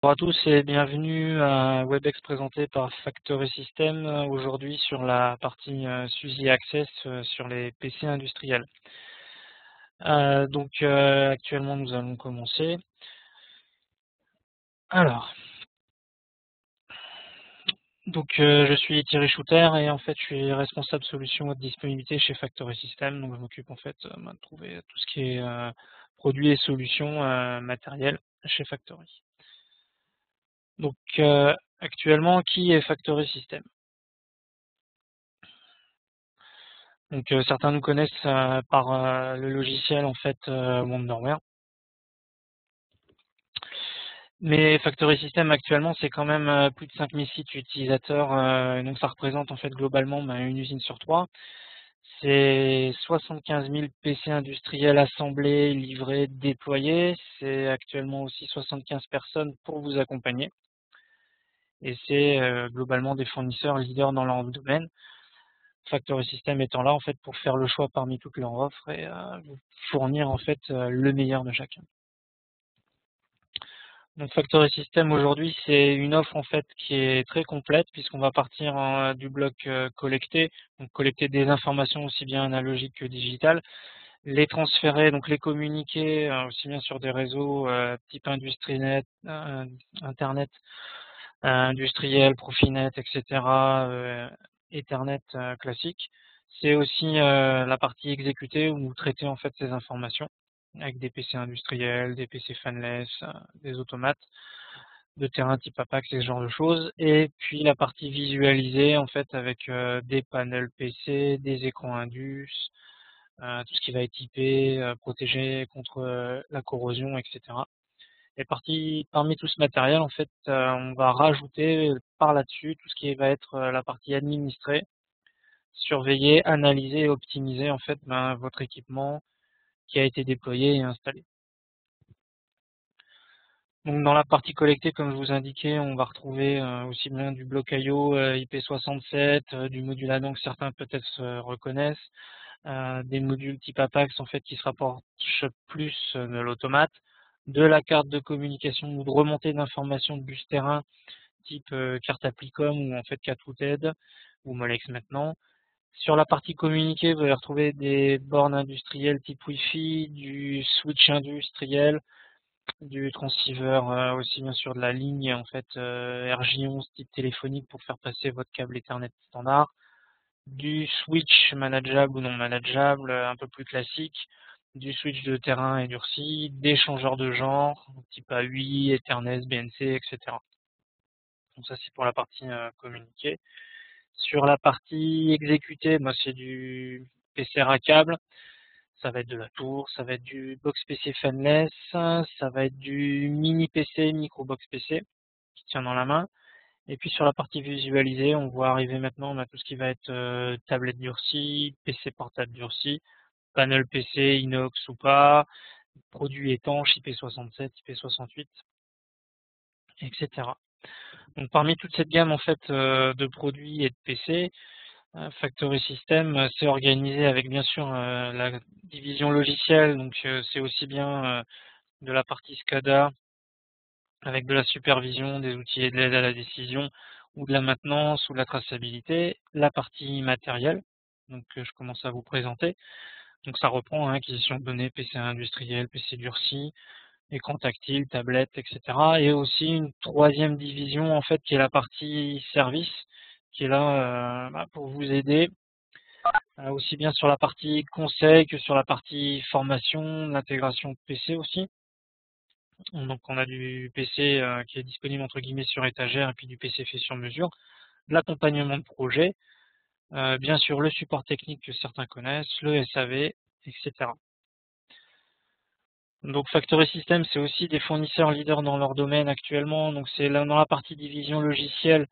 Bonjour à tous et bienvenue à WebEx présenté par Factory System, aujourd'hui sur la partie SUSI Access sur les PC industriels. Actuellement nous allons commencer. Alors, je suis Thierry Schouter et en fait je suis responsable solution haute disponibilité chez Factory System. Donc je m'occupe en fait de trouver tout ce qui est produits et solutions matériels chez Factory. Donc actuellement, qui est Factory System? Certains nous connaissent par le logiciel en fait Wonderware. Mais Factory System actuellement c'est quand même plus de 5000 sites utilisateurs, et donc ça représente en fait globalement une usine sur trois. C'est 75 000 PC industriels assemblés, livrés, déployés. C'est actuellement aussi 75 personnes pour vous accompagner. Et c'est globalement des fournisseurs leaders dans leur domaine. Factory System étant là en fait pour faire le choix parmi toutes leurs offres et vous fournir en fait le meilleur de chacun. Donc Factory System aujourd'hui c'est une offre en fait qui est très complète puisqu'on va partir du bloc collecté, donc collecter des informations aussi bien analogiques que digitales, les transférer, donc les communiquer aussi bien sur des réseaux type Industrinet, Internet, industriel, Profinet, etc., Ethernet classique. C'est aussi la partie exécutée où vous traitez en fait ces informations avec des PC industriels, des PC fanless, des automates de terrain type Apax et ce genre de choses. Et puis la partie visualisée en fait avec des panels PC, des écrans Indus, tout ce qui va être IP, protégé contre la corrosion, etc. Et parmi tout ce matériel, en fait, on va rajouter par là-dessus tout ce qui va être la partie administrée, surveiller, analyser et optimiser en fait votre équipement qui a été déployé et installé. Donc dans la partie collectée, comme je vous indiquais, on va retrouver aussi bien du bloc IO IP67, du module ANAN que certains peut-être reconnaissent, des modules type APAX en fait qui se rapprochent plus de l'automate, de la carte de communication ou de remontée d'informations de bus terrain type carte Applicom ou en fait Cat2TED ou Molex maintenant. Sur la partie communiquée, vous allez retrouver des bornes industrielles type Wi-Fi, du switch industriel, du transceiver aussi bien sûr de la ligne en fait RJ11 type téléphonique pour faire passer votre câble Ethernet standard, du switch manageable ou non manageable un peu plus classique, du switch de terrain et durci, des changeurs de genre type AUI, Ethernet, BNC, etc. Donc ça c'est pour la partie communiquée. Sur la partie exécutée, moi c'est du PCR à câble, ça va être de la tour, ça va être du box PC fanless, ça va être du mini PC, micro box PC qui tient dans la main. Et puis sur la partie visualisée, on voit arriver maintenant tout ce qui va être tablette durcie, PC portable durci, panel PC inox ou pas, produits étanches IP67, IP68, etc. Donc parmi toute cette gamme en fait de produits et de PC, Factory System s'est organisé avec bien sûr la division logicielle, donc c'est aussi bien de la partie SCADA avec de la supervision, des outils et de l'aide à la décision, ou de la maintenance ou de la traçabilité, la partie matérielle, donc je commence à vous présenter. Donc ça reprend acquisition de données, PC industriel, PC durci, écran tactile, tablette, etc. Et aussi une troisième division en fait qui est la partie service, qui est là pour vous aider aussi bien sur la partie conseil que sur la partie formation, l'intégration de PC aussi. Donc on a du PC qui est disponible entre guillemets sur étagère et puis du PC fait sur mesure, de l'accompagnement de projet, bien sûr le support technique que certains connaissent, le SAV, etc. Donc Factory System, c'est aussi des fournisseurs leaders dans leur domaine actuellement. Donc c'est là dans la partie division logicielle,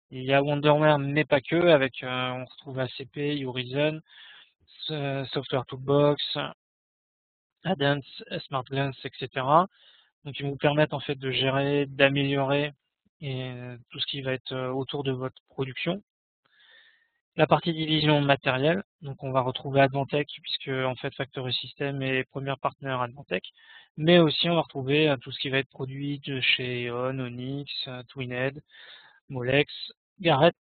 il y a Wonderware, mais pas que, avec on retrouve ACP, Horizon, Software Toolbox, Adance, SmartGlance, etc. Donc ils vous permettent en fait de gérer, d'améliorer et tout ce qui va être autour de votre production. La partie division matérielle, donc on va retrouver Advantech, puisque en fait Factory System est premier partenaire Advantech, mais aussi on va retrouver tout ce qui va être produit de chez E.ON, Onyx, Twinhead, Molex, Garrett,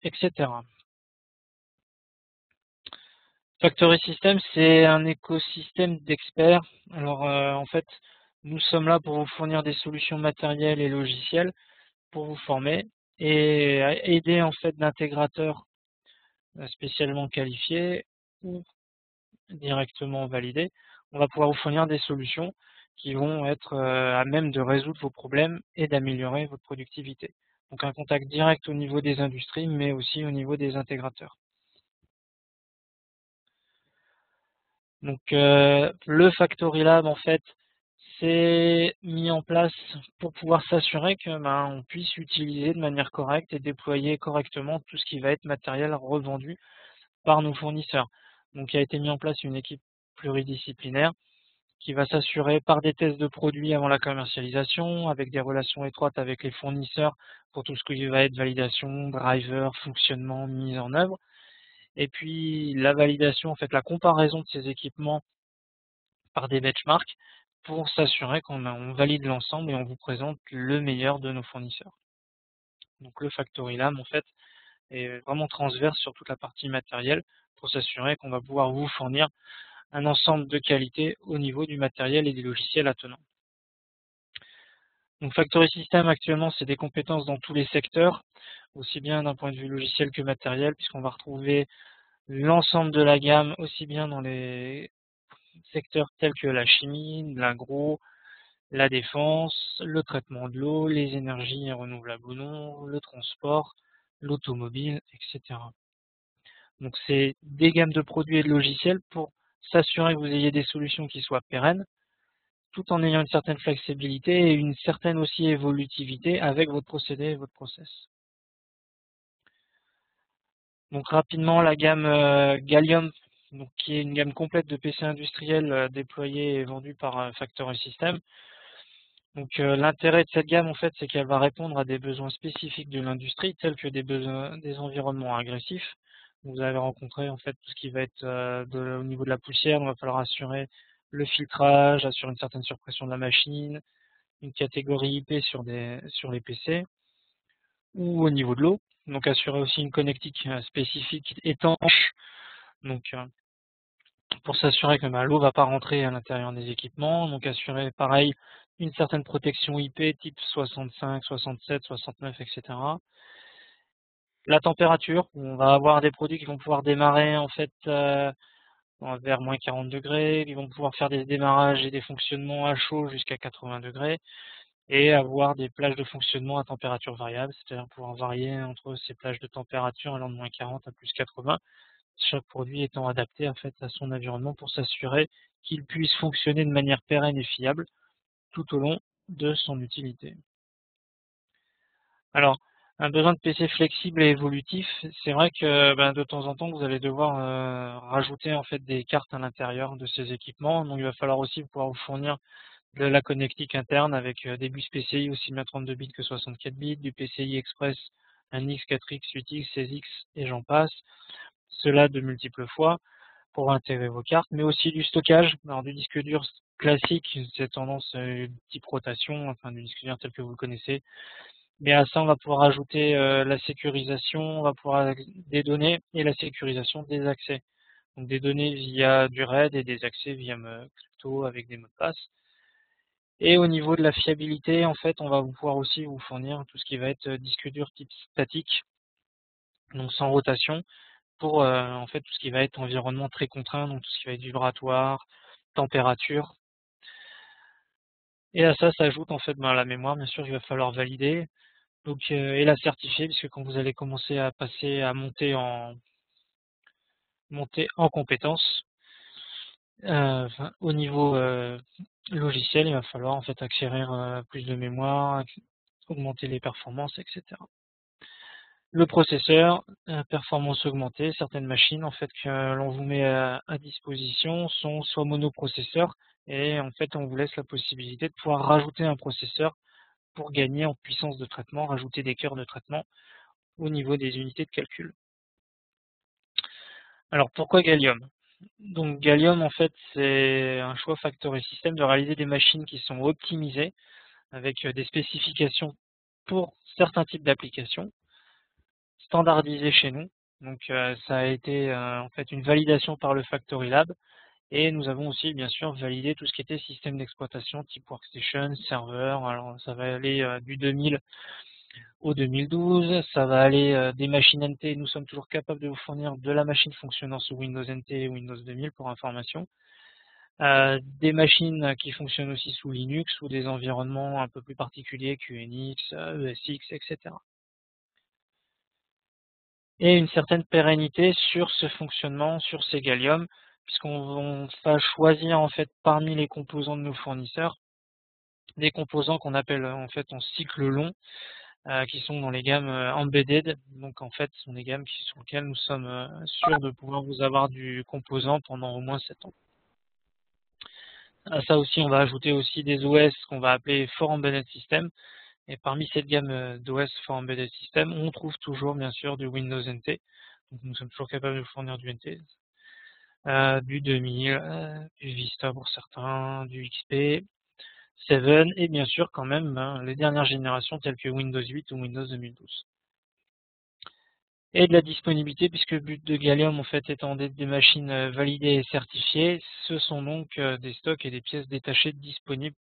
etc. Factory System, c'est un écosystème d'experts. Alors en fait, nous sommes là pour vous fournir des solutions matérielles et logicielles pour vous former et aider en fait d'intégrateurs spécialement qualifiés ou directement validés. On va pouvoir vous fournir des solutions qui vont être à même de résoudre vos problèmes et d'améliorer votre productivité. Donc un contact direct au niveau des industries, mais aussi au niveau des intégrateurs. Donc le Factory Lab en fait c'est mis en place pour pouvoir s'assurer que on puisse utiliser de manière correcte et déployer correctement tout ce qui va être matériel revendu par nos fournisseurs. Donc il a été mis en place une équipe pluridisciplinaire qui va s'assurer par des tests de produits avant la commercialisation, avec des relations étroites avec les fournisseurs pour tout ce qui va être validation, driver, fonctionnement, mise en œuvre. Et puis la validation, en fait la comparaison de ces équipements par des benchmarks pour s'assurer qu'on valide l'ensemble et on vous présente le meilleur de nos fournisseurs. Donc le Factory Lab en fait est vraiment transverse sur toute la partie matérielle pour s'assurer qu'on va pouvoir vous fournir un ensemble de qualité au niveau du matériel et des logiciels attenants. Donc Factory System actuellement c'est des compétences dans tous les secteurs, aussi bien d'un point de vue logiciel que matériel, puisqu'on va retrouver l'ensemble de la gamme aussi bien dans les secteurs tels que la chimie, l'agro, la défense, le traitement de l'eau, les énergies renouvelables ou non, le transport, l'automobile, etc. Donc c'est des gammes de produits et de logiciels pour s'assurer que vous ayez des solutions qui soient pérennes, tout en ayant une certaine flexibilité et une certaine aussi évolutivité avec votre procédé et votre process. Donc rapidement la gamme Gallium, donc, qui est une gamme complète de PC industriels déployée et vendue par Factory System. Donc l'intérêt de cette gamme en fait c'est qu'elle va répondre à des besoins spécifiques de l'industrie tels que des besoins des environnements agressifs. Vous avez rencontré en fait tout ce qui va être au niveau de la poussière, il va falloir assurer le filtrage, assurer une certaine surpression de la machine, une catégorie IP sur les PC ou au niveau de l'eau. Donc assurer aussi une connectique spécifique étanche. Donc pour s'assurer que l'eau ne va pas rentrer à l'intérieur des équipements. Donc assurer pareil une certaine protection IP type 65, 67, 69, etc. La température, on va avoir des produits qui vont pouvoir démarrer en fait vers moins 40 degrés, qui vont pouvoir faire des démarrages et des fonctionnements à chaud jusqu'à 80 degrés, et avoir des plages de fonctionnement à température variable, c'est-à-dire pouvoir varier entre ces plages de température allant de moins 40 à plus 80, chaque produit étant adapté en fait à son environnement pour s'assurer qu'il puisse fonctionner de manière pérenne et fiable tout au long de son utilité. Alors, un besoin de PC flexible et évolutif, c'est vrai que de temps en temps vous allez devoir rajouter en fait des cartes à l'intérieur de ces équipements. Donc il va falloir aussi pouvoir vous fournir de la connectique interne avec des bus PCI aussi bien 32 bits que 64 bits, du PCI Express, un X, 4X, 8X, 16X et j'en passe. Cela de multiples fois pour intégrer vos cartes, mais aussi du stockage. Alors du disque dur classique, c'est tendance type rotation, enfin du disque dur tel que vous le connaissez. Mais à ça, on va pouvoir ajouter la sécurisation, on va pouvoir des données et la sécurisation des accès. Donc des données via du RAID et des accès via crypto avec des mots de passe. Et au niveau de la fiabilité, en fait, on va pouvoir aussi vous fournir tout ce qui va être disque dur type statique, donc sans rotation, pour en fait tout ce qui va être environnement très contraint, donc tout ce qui va être vibratoire, température. Et à ça s'ajoute en fait la mémoire, bien sûr, il va falloir valider, donc et la certifier, puisque quand vous allez commencer à passer à monter en compétences au niveau logiciel, il va falloir en fait acquérir plus de mémoire, augmenter les performances, etc. Le processeur, performance augmentée, certaines machines en fait que l'on vous met à disposition sont soit monoprocesseurs et en fait on vous laisse la possibilité de pouvoir rajouter un processeur pour gagner en puissance de traitement, rajouter des cœurs de traitement au niveau des unités de calcul. Alors pourquoi Gallium? Donc Gallium, en fait, c'est un choix Factory System de réaliser des machines qui sont optimisées avec des spécifications pour certains types d'applications, standardisées chez nous. Donc ça a été en fait une validation par le Factory Lab. Et nous avons aussi bien sûr validé tout ce qui était système d'exploitation type workstation, serveur. Alors ça va aller du 2000 au 2012, ça va aller des machines NT. Nous sommes toujours capables de vous fournir de la machine fonctionnant sous Windows NT et Windows 2000 pour information. Des machines qui fonctionnent aussi sous Linux ou des environnements un peu plus particuliers, QNX, ESX, etc. Et une certaine pérennité sur ce fonctionnement, sur ces Gallium, puisqu'on va choisir en fait parmi les composants de nos fournisseurs des composants qu'on appelle en fait en cycle long, qui sont dans les gammes embedded. Donc en fait, ce sont des gammes sur lesquelles nous sommes sûrs de pouvoir vous avoir du composant pendant au moins 7 ans. À ça aussi, on va ajouter aussi des OS qu'on va appeler For Embedded System. Et parmi cette gamme d'OS For Embedded System, on trouve toujours bien sûr du Windows NT. Donc nous sommes toujours capables de fournir du NT, du 2000, du Vista pour certains, du XP, 7 et bien sûr quand même les dernières générations telles que Windows 8 ou Windows 2012. Et de la disponibilité, puisque le but de Gallium en fait étant d'être des machines validées et certifiées, ce sont donc des stocks et des pièces détachées disponibles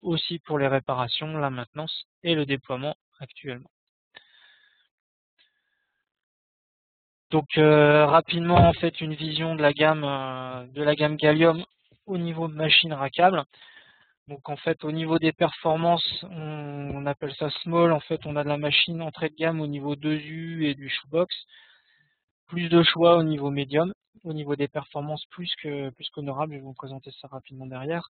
aussi pour les réparations, la maintenance et le déploiement actuellement. Donc rapidement en fait une vision de la gamme Gallium au niveau de machines rackables. Donc en fait au niveau des performances, on appelle ça small. En fait on a de la machine entrée de gamme au niveau 2U et du shoebox. Plus de choix au niveau médium, au niveau des performances plus qu'honorable, je vais vous présenter ça rapidement derrière.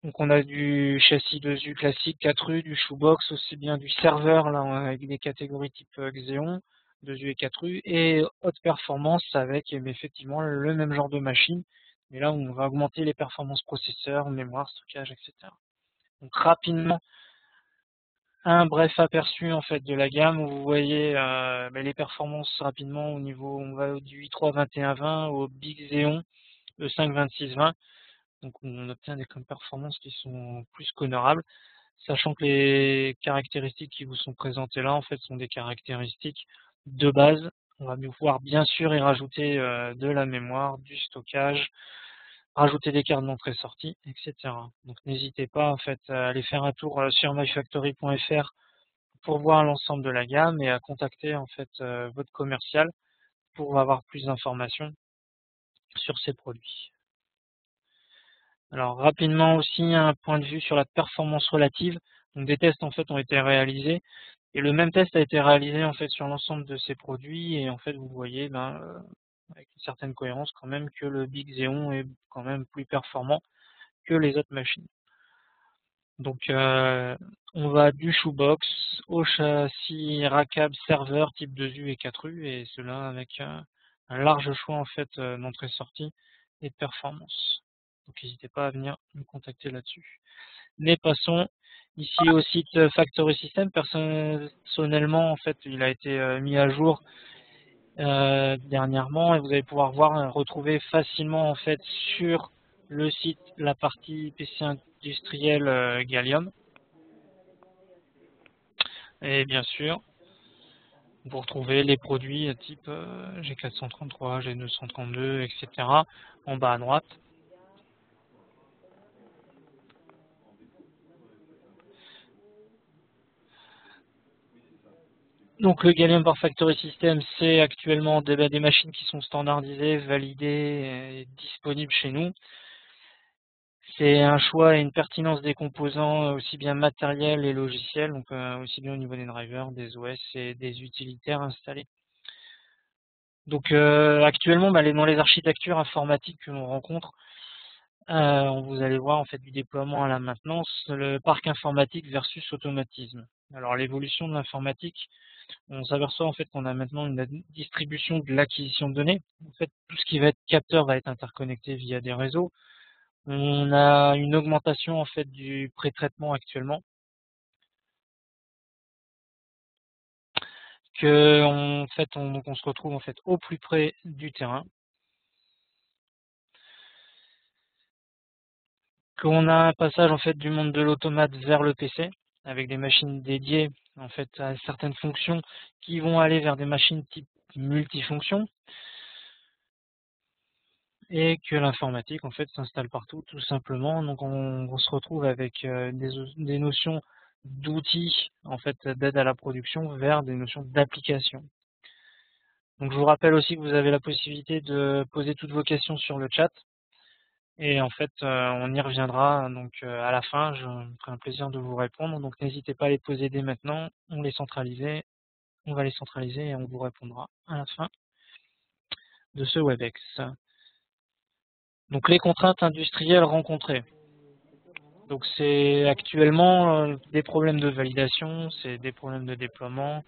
Donc on a du châssis 2U classique 4U, du shoebox, aussi bien du serveur là avec des catégories type Xeon, 2U et 4U, et haute performance avec effectivement le même genre de machine, mais là on va augmenter les performances processeurs, mémoire, stockage, etc. Donc rapidement, un bref aperçu en fait de la gamme où vous voyez les performances rapidement au niveau, on va du i3 2120 au Big Xeon E5 2620. Donc on obtient des performances qui sont plus qu'honorables, sachant que les caractéristiques qui vous sont présentées là en fait sont des caractéristiques de base. On va pouvoir bien sûr y rajouter de la mémoire, du stockage, rajouter des cartes d'entrée-sortie, etc. Donc n'hésitez pas en fait à aller faire un tour sur myfactory.fr pour voir l'ensemble de la gamme et à contacter en fait votre commercial pour avoir plus d'informations sur ces produits. Alors rapidement aussi un point de vue sur la performance relative. Donc des tests en fait ont été réalisés et le même test a été réalisé en fait sur l'ensemble de ces produits et en fait vous voyez avec une certaine cohérence quand même que le Big Xeon est quand même plus performant que les autres machines. Donc on va du shoebox au châssis rackable serveur type 2U et 4U et cela avec un large choix en fait d'entrée-sortie et de performance. Donc n'hésitez pas à venir me contacter là-dessus. Mais passons ici au site Factory System. Personnellement en fait il a été mis à jour dernièrement et vous allez pouvoir voir retrouver facilement en fait sur le site la partie PC industriel Gallium. Et bien sûr, vous retrouvez les produits type G433, G232, etc. en bas à droite. Donc le Gallium par Factory System, c'est actuellement des machines qui sont standardisées, validées et disponibles chez nous. C'est un choix et une pertinence des composants aussi bien matériels et logiciels, donc aussi bien au niveau des drivers, des OS et des utilitaires installés. Donc actuellement, dans les architectures informatiques que l'on rencontre, vous allez voir en fait du déploiement à la maintenance, le parc informatique versus automatisme. Alors l'évolution de l'informatique, on s'aperçoit en fait qu'on a maintenant une distribution de l'acquisition de données. En fait, tout ce qui va être capteur va être interconnecté via des réseaux. On a une augmentation en fait du pré-traitement actuellement, que donc on se retrouve en fait au plus près du terrain, qu'on a un passage en fait du monde de l'automate vers le PC, avec des machines dédiées en fait à certaines fonctions qui vont aller vers des machines type multifonction, et que l'informatique en fait s'installe partout tout simplement. Donc on se retrouve avec des notions d'outils en fait d'aide à la production vers des notions d'application. Donc je vous rappelle aussi que vous avez la possibilité de poser toutes vos questions sur le chat, et en fait on y reviendra donc à la fin. Je me ferai un plaisir de vous répondre, donc n'hésitez pas à les poser dès maintenant. On va les centraliser et on vous répondra à la fin de ce WebEx. Donc les contraintes industrielles rencontrées. Donc c'est actuellement des problèmes de validation, c'est des problèmes de déploiement,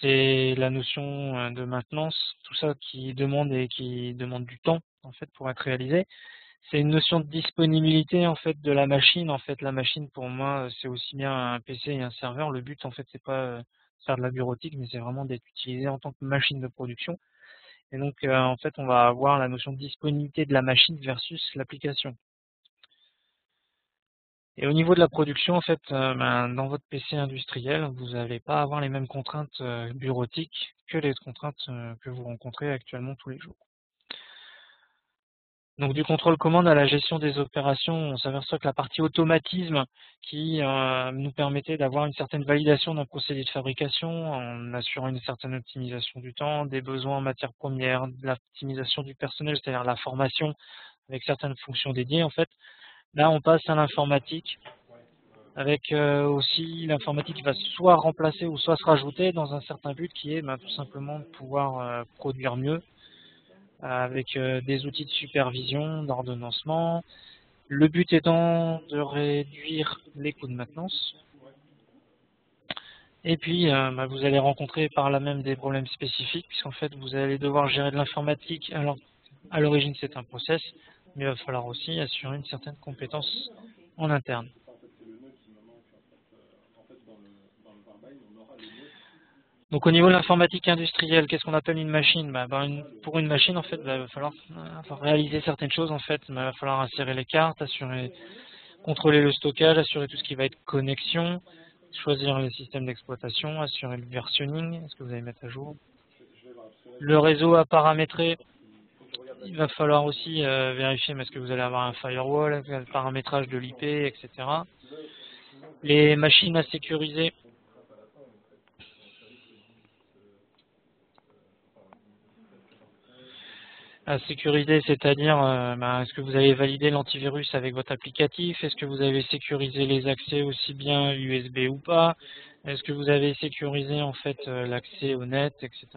c'est la notion de maintenance, tout ça qui demande du temps en fait pour être réalisé. C'est une notion de disponibilité en fait de la machine. En fait, la machine pour moi c'est aussi bien un PC et un serveur. Le but en fait c'est pas faire de la bureautique, mais c'est vraiment d'être utilisé en tant que machine de production. Et donc en fait on va avoir la notion de disponibilité de la machine versus l'application. Et au niveau de la production, en fait, dans votre PC industriel, vous n'allez pas avoir les mêmes contraintes bureautiques que les contraintes que vous rencontrez actuellement tous les jours. Donc du contrôle commande à la gestion des opérations, on s'aperçoit que la partie automatisme qui nous permettait d'avoir une certaine validation d'un procédé de fabrication en assurant une certaine optimisation du temps, des besoins en matières premières, de l'optimisation du personnel, c'est-à-dire la formation avec certaines fonctions dédiées, en fait, là on passe à l'informatique, avec aussi l'informatique qui va soit remplacer ou soit se rajouter dans un certain but qui est tout simplement de pouvoir produire mieux avec des outils de supervision, d'ordonnancement. Le but étant de réduire les coûts de maintenance. Et puis vous allez rencontrer par là même des problèmes spécifiques, puisqu'en fait vous allez devoir gérer de l'informatique. Alors à l'origine c'est un process, mais il va falloir aussi assurer une certaine compétence en interne. Donc au niveau de l'informatique industrielle, qu'est-ce qu'on appelle une machine? Pour une machine, en fait, il va falloir réaliser certaines choses. En fait, il va falloir insérer les cartes, contrôler le stockage, assurer tout ce qui va être connexion, choisir les systèmes d'exploitation, assurer le versionning, est-ce que vous allez mettre à jour? Le réseau à paramétrer, il va falloir aussi vérifier est-ce que vous allez avoir un firewall, le paramétrage de l'IP, etc. Les machines à sécuriser. À sécuriser, c'est-à-dire, est-ce que vous avez validé l'antivirus avec votre applicatif? Est-ce que vous avez sécurisé les accès aussi bien USB ou pas? Est-ce que vous avez sécurisé en fait l'accès au net, etc.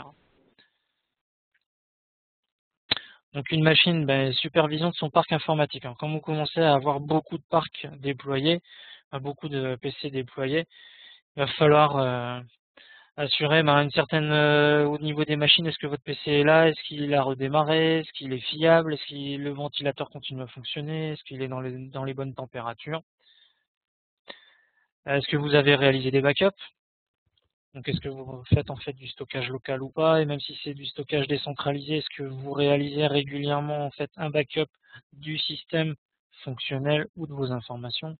Donc une machine, supervision de son parc informatique. Alors, quand vous commencez à avoir beaucoup de parcs déployés, beaucoup de PC déployés, il va falloir assurer une certaine au niveau des machines, est-ce que votre PC est là, est-ce qu'il a redémarré, est-ce qu'il est fiable, est-ce que le ventilateur continue à fonctionner, est-ce qu'il est dans les bonnes températures, est-ce que vous avez réalisé des backups, donc est-ce que vous faites en fait du stockage local ou pas, et même si c'est du stockage décentralisé, est-ce que vous réalisez régulièrement en fait un backup du système fonctionnel ou de vos informations,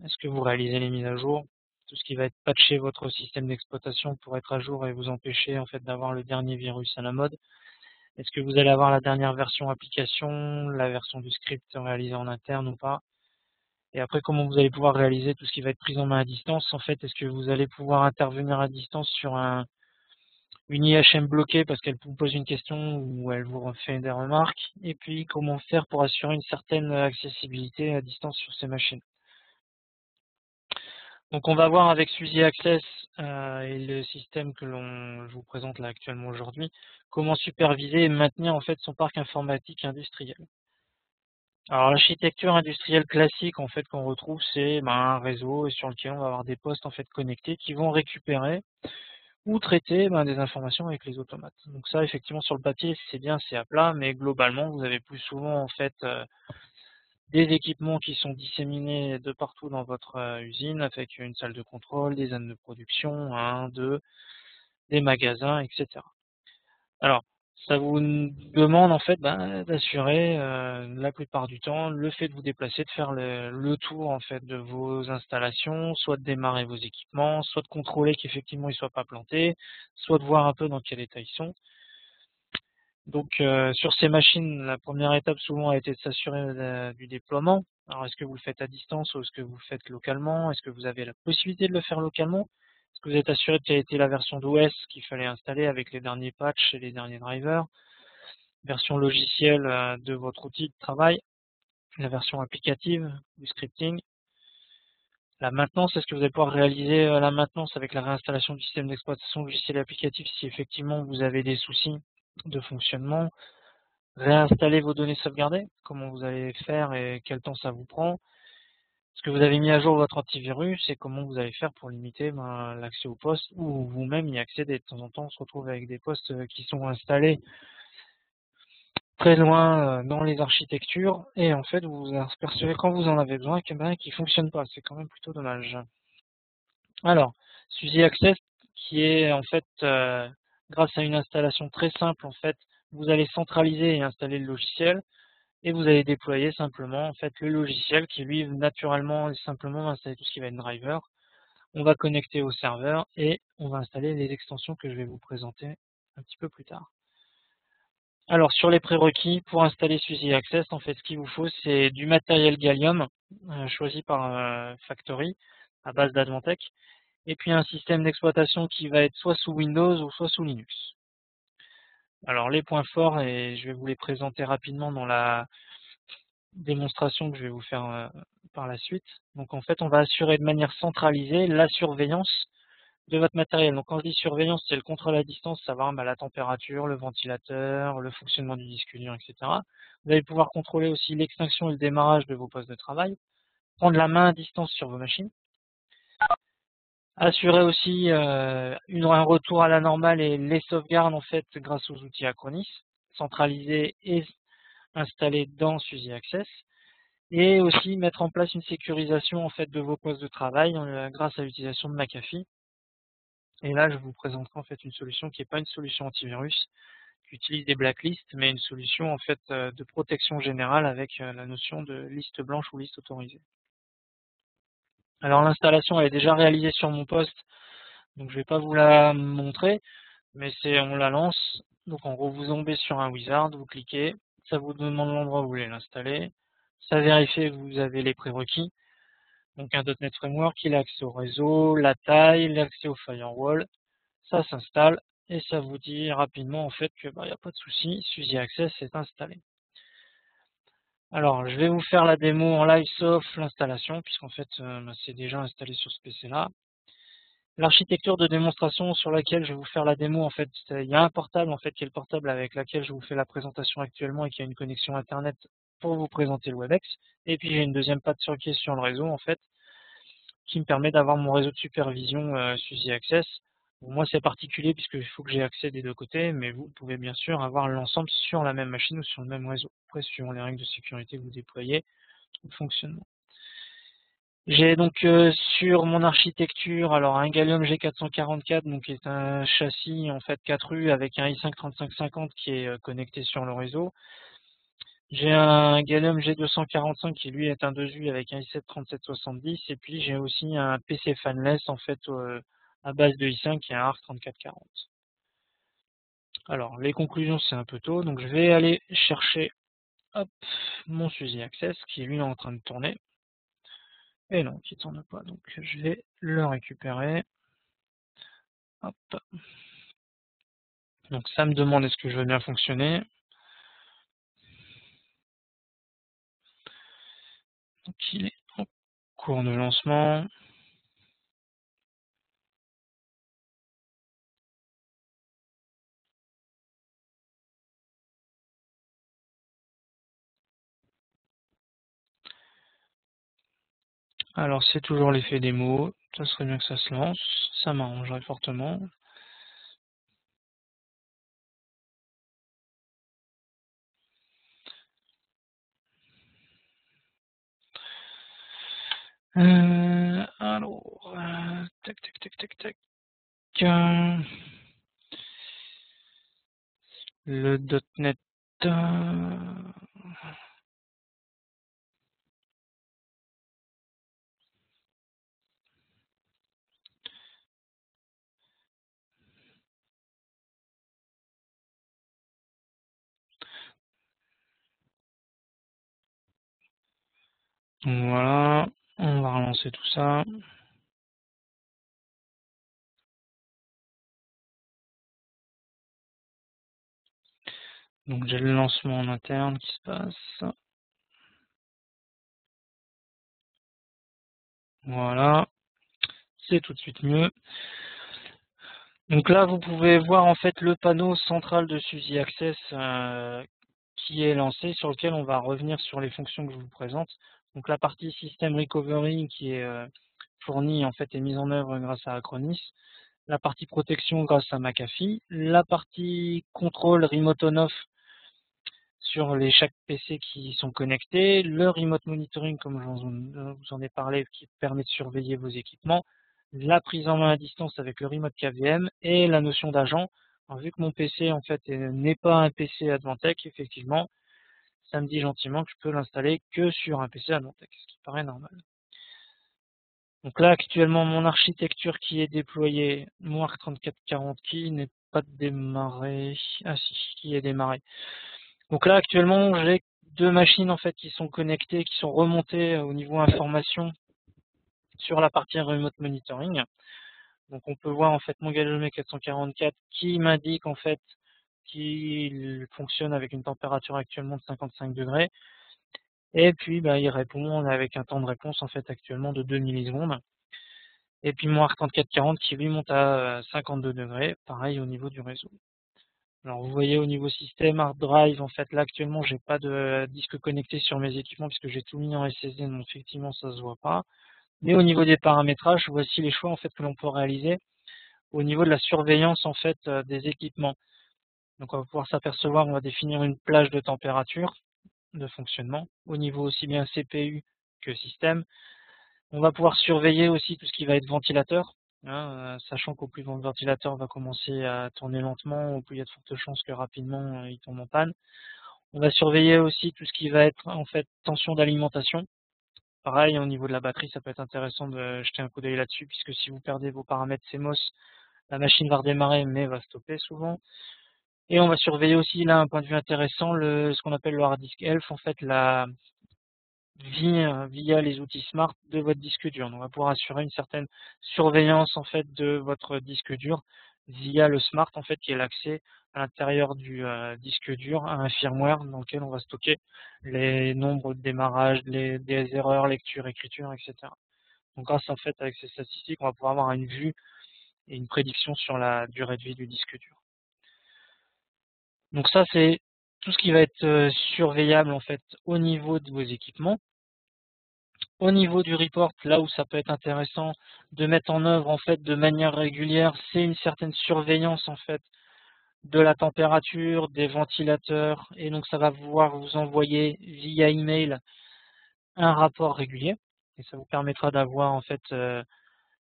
est-ce que vous réalisez les mises à jour, tout ce qui va être patcher votre système d'exploitation pour être à jour et vous empêcher en fait d'avoir le dernier virus à la mode. Est-ce que vous allez avoir la dernière version application, la version du script réalisée en interne ou pas? Et après, comment vous allez pouvoir réaliser tout ce qui va être pris en main à distance? En fait, est-ce que vous allez pouvoir intervenir à distance sur une IHM bloquée parce qu'elle vous pose une question ou elle vous fait des remarques? Et puis, comment faire pour assurer une certaine accessibilité à distance sur ces machines? Donc on va voir avec SUSE Access et le système que je vous présente là actuellement aujourd'hui, comment superviser et maintenir en fait son parc informatique industriel. Alors l'architecture industrielle classique en fait qu'on retrouve, c'est un réseau sur lequel on va avoir des postes en fait connectés qui vont récupérer ou traiter des informations avec les automates. Donc ça effectivement sur le papier c'est bien, c'est à plat, mais globalement vous avez plus souvent en fait des équipements qui sont disséminés de partout dans votre usine avec une salle de contrôle, des zones de production, 1, 2, des magasins, etc. Alors, ça vous demande en fait d'assurer la plupart du temps le fait de vous déplacer, de faire le tour en fait de vos installations, soit de démarrer vos équipements, soit de contrôler qu'effectivement ils soient pas plantés, soit de voir un peu dans quel état ils sont. Donc sur ces machines, la première étape souvent a été de s'assurer du déploiement. Alors est-ce que vous le faites à distance ou est-ce que vous le faites localement? Est-ce que vous avez la possibilité de le faire localement? Est-ce que vous êtes assuré de quelle était la version d'OS qu'il fallait installer avec les derniers patchs et les derniers drivers? Version logicielle de votre outil de travail, la version applicative du scripting, la maintenance, est-ce que vous allez pouvoir réaliser la maintenance avec la réinstallation du système d'exploitation logiciel et applicatif si effectivement vous avez des soucis de fonctionnement? Réinstaller vos données sauvegardées, comment vous allez faire et quel temps ça vous prend? Est-ce que vous avez mis à jour votre antivirus et comment vous allez faire pour limiter l'accès aux postes ou vous-même y accéder? De temps en temps, on se retrouve avec des postes qui sont installés très loin dans les architectures et en fait vous vous apercevez quand vous en avez besoin qu'ils ne fonctionnent pas. C'est quand même plutôt dommage. Alors, SUSE Access qui est en fait grâce à une installation très simple en fait, vous allez centraliser et installer le logiciel et vous allez déployer simplement en fait le logiciel qui lui naturellement et simplement va installer tout ce qui va être driver. On va connecter au serveur et on va installer les extensions que je vais vous présenter un petit peu plus tard. Alors sur les prérequis pour installer SUSE Access, en fait ce qu'il vous faut c'est du matériel Gallium choisi par Factory à base d'Advantech et puis un système d'exploitation qui va être soit sous Windows ou soit sous Linux. Alors les points forts, et je vais vous les présenter rapidement dans la démonstration que je vais vous faire par la suite. Donc en fait on va assurer de manière centralisée la surveillance de votre matériel. Donc quand je dis surveillance, c'est le contrôle à distance, savoir la température, le ventilateur, le fonctionnement du disque dur, etc. Vous allez pouvoir contrôler aussi l'extinction et le démarrage de vos postes de travail, prendre la main à distance sur vos machines, assurer aussi un retour à la normale et les sauvegardes en fait grâce aux outils Acronis, centralisés et installés dans SUSE Access, et aussi mettre en place une sécurisation en fait de vos postes de travail grâce à l'utilisation de McAfee. Et là, je vous présenterai en fait une solution qui n'est pas une solution antivirus, qui utilise des blacklists, mais une solution en fait de protection générale avec la notion de liste blanche ou liste autorisée. Alors l'installation elle est déjà réalisée sur mon poste, donc je ne vais pas vous la montrer, mais on la lance. Donc en gros vous tombez sur un wizard, vous cliquez, ça vous demande l'endroit où vous voulez l'installer, ça vérifie que vous avez les prérequis. Donc un .NET Framework, il a accès au réseau, la taille, l'accès au firewall, ça s'installe et ça vous dit rapidement en fait que il n'y a pas de souci, SUSE Access est installé. Alors je vais vous faire la démo en live sauf l'installation puisqu'en fait c'est déjà installé sur ce PC là. L'architecture de démonstration sur laquelle je vais vous faire la démo en fait, il y a un portable en fait qui est le portable avec lequel je vous fais la présentation actuellement et qui a une connexion internet pour vous présenter le WebEx. Et puis j'ai une deuxième patte qui est sur le réseau en fait qui me permet d'avoir mon réseau de supervision SUSE Access. Bon, moi c'est particulier puisqu'il faut que j'ai accès des deux côtés, mais vous pouvez bien sûr avoir l'ensemble sur la même machine ou sur le même réseau, après suivant les règles de sécurité que vous déployez, le fonctionnement. J'ai donc sur mon architecture alors un Gallium G444 donc qui est un châssis en fait 4 U avec un i5-3550 qui est connecté sur le réseau. J'ai un Gallium G245 qui lui est un 2U avec un i7-3770 et puis j'ai aussi un PC fanless en fait à base de i5 qui est un ARC3440. Alors les conclusions c'est un peu tôt donc je vais aller chercher hop, mon SUSE Access qui lui est en train de tourner. Et non, qui tourne pas, donc je vais le récupérer. Hop. Donc ça me demande est-ce que je veux bien fonctionner. Donc il est en cours de lancement. Alors c'est toujours l'effet démo, ça serait bien que ça se lance, ça m'arrangerait fortement. Alors, tac, tac, tac, tac, tac. Le .NET, voilà, on va relancer tout ça. Donc j'ai le lancement en interne qui se passe. Voilà, c'est tout de suite mieux. Donc là, vous pouvez voir en fait le panneau central de SUSI Access qui est lancé, sur lequel on va revenir sur les fonctions que je vous présente. Donc la partie System Recovery qui est fournie en fait et mise en œuvre grâce à Acronis. La partie protection grâce à McAfee. La partie contrôle remote on-off sur chaque PC qui sont connectés, le remote monitoring comme je vous en ai parlé qui permet de surveiller vos équipements, la prise en main à distance avec le remote KVM et la notion d'agent. Vu que mon PC en fait n'est pas un PC Advantech, effectivement, ça me dit gentiment que je peux l'installer que sur un PC Advantech, ce qui paraît normal. Donc là actuellement mon architecture qui est déployée, mon ARC3440 qui n'est pas démarré, ah si, qui est démarré. Donc là, actuellement, j'ai deux machines en fait qui sont connectées, qui sont remontées au niveau information sur la partie remote monitoring. Donc on peut voir en fait mon Galileo 444 qui m'indique en fait qu'il fonctionne avec une température actuellement de 55 degrés. Et puis il répond avec un temps de réponse en fait actuellement de 2 millisecondes. Et puis mon ARC3440 qui lui monte à 52 degrés, pareil au niveau du réseau. Alors vous voyez au niveau système, hard drive, en fait là actuellement j'ai pas de disque connecté sur mes équipements puisque j'ai tout mis en SSD, donc effectivement ça se voit pas. Mais au niveau des paramétrages, voici les choix en fait que l'on peut réaliser au niveau de la surveillance en fait des équipements. Donc on va pouvoir s'apercevoir, on va définir une plage de température de fonctionnement au niveau aussi bien CPU que système. On va pouvoir surveiller aussi tout ce qui va être ventilateur, sachant qu'au plus le ventilateur va commencer à tourner lentement, au plus il y a de fortes chances que rapidement il tombe en panne. On va surveiller aussi tout ce qui va être en fait tension d'alimentation. Pareil, au niveau de la batterie, ça peut être intéressant de jeter un coup d'œil là-dessus, puisque si vous perdez vos paramètres CMOS, la machine va redémarrer mais va stopper souvent. Et on va surveiller aussi là un point de vue intéressant, ce qu'on appelle le hard disk health, en fait la via les outils smart de votre disque dur. Donc, on va pouvoir assurer une certaine surveillance en fait de votre disque dur via le smart en fait qui est l'accès à l'intérieur du disque dur à un firmware dans lequel on va stocker les nombres de démarrage, des erreurs, lecture, écriture, etc. Donc grâce en fait avec ces statistiques, on va pouvoir avoir une vue et une prédiction sur la durée de vie du disque dur. Donc ça c'est tout ce qui va être surveillable en fait au niveau de vos équipements. Au niveau du report, là où ça peut être intéressant de mettre en œuvre en fait de manière régulière, c'est une certaine surveillance en fait de la température, des ventilateurs, et donc ça va pouvoir vous envoyer via email un rapport régulier, et ça vous permettra d'avoir en fait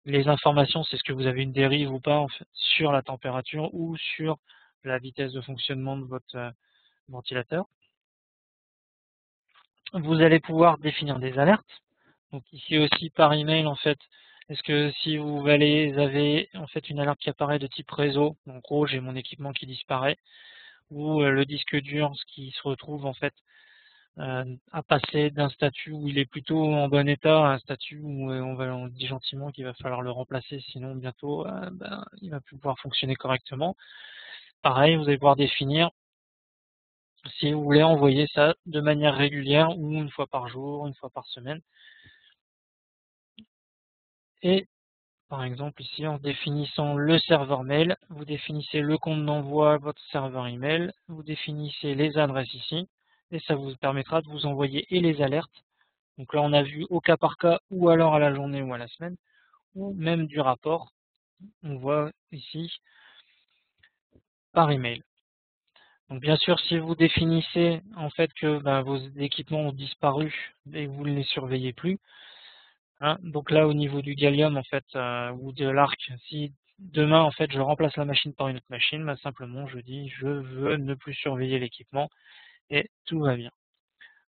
les informations, c'est ce que vous avez une dérive ou pas en fait, sur la température ou sur la vitesse de fonctionnement de votre ventilateur. Vous allez pouvoir définir des alertes. Donc ici aussi par email en fait, est-ce que si vous avez en fait une alerte qui apparaît de type réseau, donc gros j'ai mon équipement qui disparaît, ou le disque dur ce qui se retrouve en fait à passer d'un statut où il est plutôt en bon état à un statut où on dit gentiment qu'il va falloir le remplacer, sinon bientôt il va plus pouvoir fonctionner correctement. Pareil, vous allez pouvoir définir si vous voulez envoyer ça de manière régulière ou une fois par jour, une fois par semaine. Et par exemple, ici, en définissant le serveur mail, vous définissez le compte d'envoi à votre serveur email, vous définissez les adresses ici, et ça vous permettra de vous envoyer et les alertes. Donc là, on a vu au cas par cas, ou alors à la journée ou à la semaine, ou même du rapport. On voit ici par email. Donc bien sûr, si vous définissez en fait que vos équipements ont disparu et que vous ne les surveillez plus, hein. Donc là, au niveau du gallium, en fait, ou de l'arc, si demain, en fait, je remplace la machine par une autre machine, bah, simplement, je dis, je veux ne plus surveiller l'équipement et tout va bien.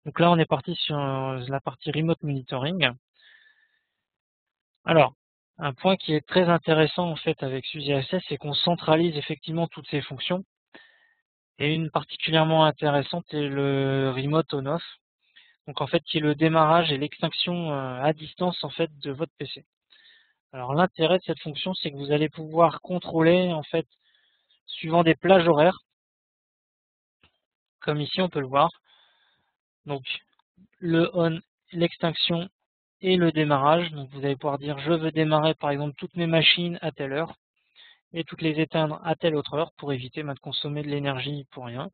Donc là, on est parti sur la partie remote monitoring. Alors, un point qui est très intéressant, en fait, avec SUSE Access, c'est qu'on centralise effectivement toutes ces fonctions. Et une particulièrement intéressante est le remote on-off. Donc, en fait, qui est le démarrage et l'extinction à distance, en fait, de votre PC. Alors l'intérêt de cette fonction, c'est que vous allez pouvoir contrôler, en fait, suivant des plages horaires, comme ici on peut le voir. Donc le on, l'extinction et le démarrage. Donc vous allez pouvoir dire je veux démarrer par exemple toutes mes machines à telle heure et toutes les éteindre à telle autre heure pour éviter de consommer de l'énergie pour rien.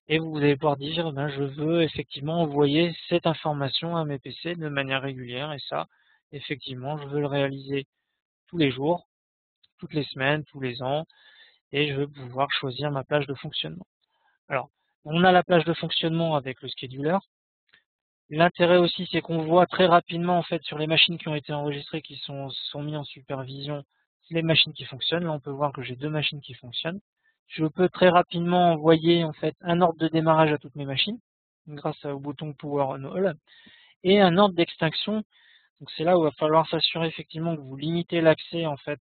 Et vous allez pouvoir dire ben, je veux effectivement envoyer cette information à mes PC de manière régulière et ça, effectivement, je veux le réaliser tous les jours, toutes les semaines, tous les ans. Et je veux pouvoir choisir ma plage de fonctionnement. Alors, on a la plage de fonctionnement avec le scheduler. L'intérêt aussi, c'est qu'on voit très rapidement, en fait, sur les machines qui ont été enregistrées, qui sont mis en supervision, les machines qui fonctionnent. Là, on peut voir que j'ai deux machines qui fonctionnent. Je peux très rapidement envoyer, en fait, un ordre de démarrage à toutes mes machines, grâce au bouton Power on All, et un ordre d'extinction. Donc, c'est là où il va falloir s'assurer, effectivement, que vous limitez l'accès, en fait,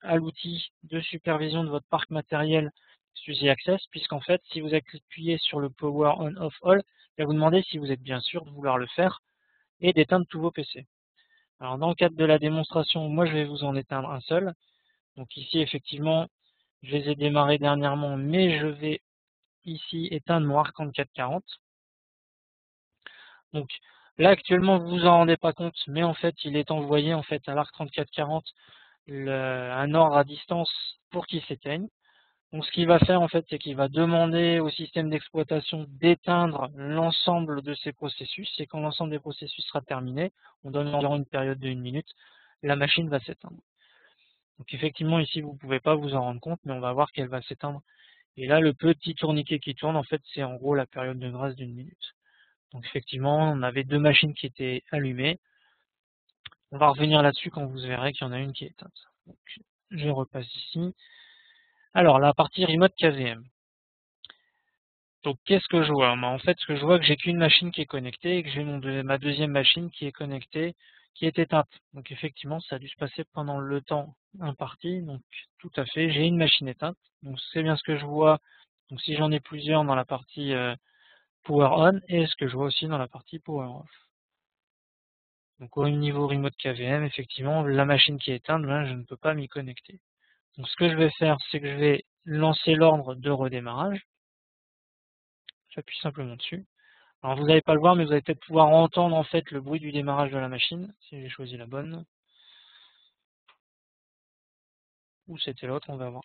à l'outil de supervision de votre parc matériel SUSE Access, puisqu'en fait, si vous appuyez sur le Power On Off All, il va vous demander si vous êtes bien sûr de vouloir le faire et d'éteindre tous vos PC. Alors dans le cadre de la démonstration, moi je vais vous en éteindre un seul. Donc ici effectivement, je les ai démarrés dernièrement, mais je vais ici éteindre mon ARC 3440. Donc là actuellement vous vous en rendez pas compte, mais en fait il est envoyé en fait à l'ARC 3440 un ordre à distance pour qu'il s'éteigne. Donc ce qu'il va faire en fait, c'est qu'il va demander au système d'exploitation d'éteindre l'ensemble de ces processus, et quand l'ensemble des processus sera terminé, on donne environ une période de 1 minute, la machine va s'éteindre. Donc effectivement ici vous ne pouvez pas vous en rendre compte, mais on va voir qu'elle va s'éteindre. Et là le petit tourniquet qui tourne, en fait c'est en gros la période de grâce d'1 minute. Donc effectivement on avait deux machines qui étaient allumées. On va revenir là-dessus quand vous verrez qu'il y en a une qui est éteinte. Donc, je repasse ici. Alors la partie remote KVM. Donc qu'est-ce que je vois? En fait, ce que je vois, que j'ai qu'une machine qui est connectée et que j'ai ma deuxième machine qui est connectée, qui est éteinte. Donc effectivement, ça a dû se passer pendant le temps imparti. Donc tout à fait, j'ai une machine éteinte. Donc c'est bien ce que je vois. Donc si j'en ai plusieurs dans la partie Power On et ce que je vois aussi dans la partie Power Off. Donc au niveau Remote KVM, effectivement, la machine qui est éteinte, ben, je ne peux pas m'y connecter. Donc ce que je vais faire, c'est que je vais lancer l'ordre de redémarrage. J'appuie simplement dessus. Alors vous n'allez pas le voir, mais vous allez peut-être pouvoir entendre en fait le bruit du démarrage de la machine, si j'ai choisi la bonne. Ou c'était l'autre, on va voir.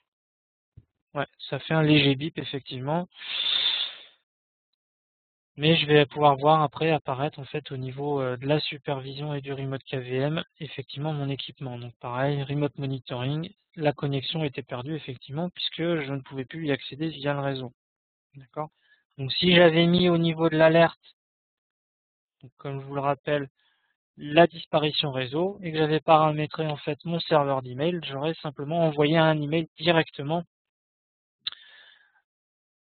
Ouais, ça fait un léger bip effectivement. Mais je vais pouvoir voir après apparaître en fait au niveau de la supervision et du remote KVM, effectivement mon équipement. Donc pareil, remote monitoring, la connexion était perdue effectivement puisque je ne pouvais plus y accéder via le réseau. D'accord. Donc si j'avais mis au niveau de l'alerte, comme je vous le rappelle, la disparition réseau et que j'avais paramétré en fait mon serveur d'email, j'aurais simplement envoyé un email directement